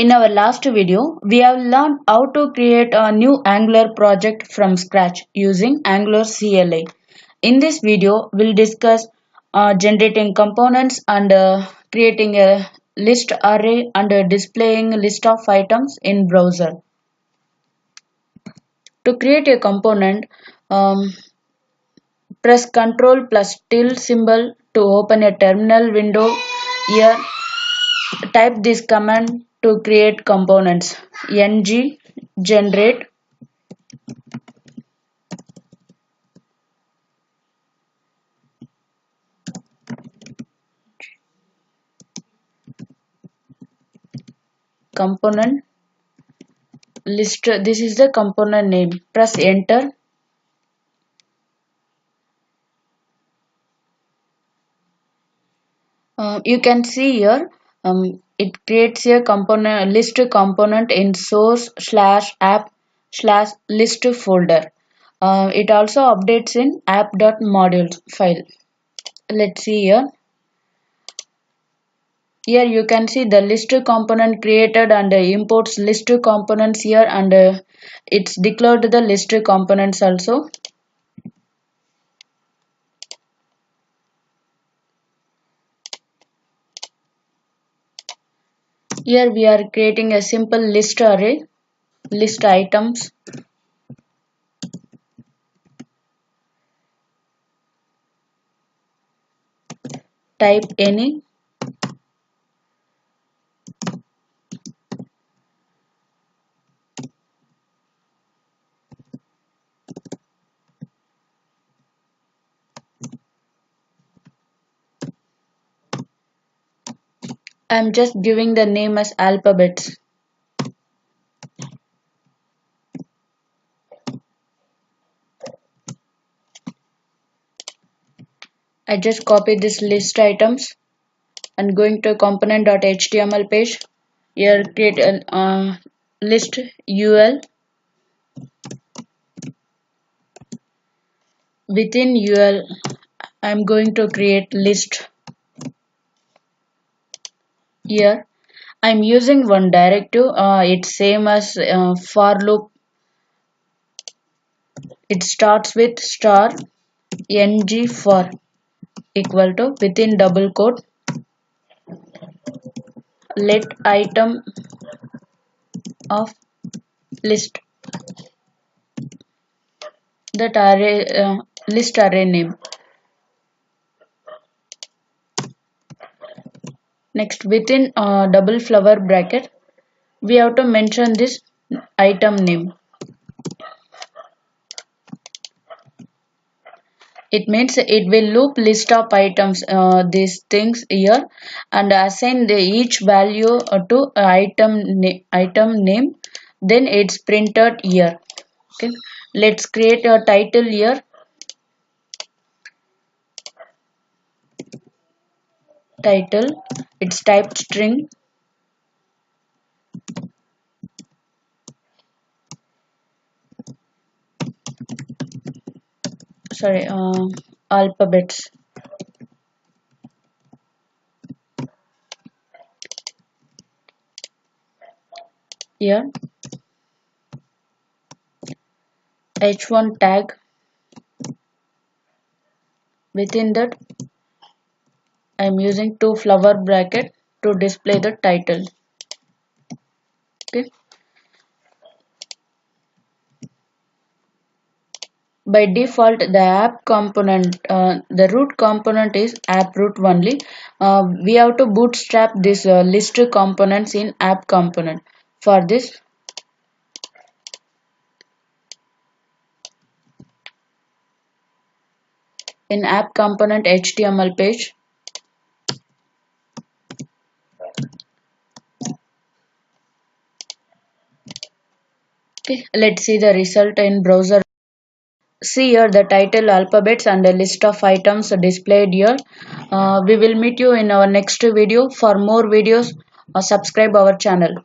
In our last video, we have learned how to create a new Angular project from scratch using Angular CLI. In this video, we'll discuss generating components and creating a list array and displaying a list of items in browser. To create a component, press Ctrl plus tilde symbol to open a terminal window. Here, type this command to create components: ng generate component list. This is the component name. Press enter. You can see here it creates a component list component in source/app/list folder. It also updates in app.modules file. Let's see here. Here you can see the list component created and imports list components here, and it's declared the list components also. Here we are creating a simple list array, list items. Type any. I'm just giving the name as alphabets. I just copy this list items and going to component.html page. Here create a list UL. Within UL, I'm going to create list. Here I'm using one directive. It's same as for loop. It starts with star ngFor equal to within double quote let item of list, that array list array name. Next, within double flower bracket, we have to mention this item name. It means it will loop list of items, these things here, and assign each value to item name. Then it's printed here. Okay, let's create a title here. Title, it's typed string. Sorry, alphabets. Here h1 tag. Within that I am using two flower bracket to display the title. Okay. By default, the app component, the root component is app root only. We have to bootstrap this list components in app component. For this, in app component HTML page, okay, let's see the result in browser. See here the title, alphabets, and a list of items displayed here. We will meet you in our next video. For more videos, subscribe our channel.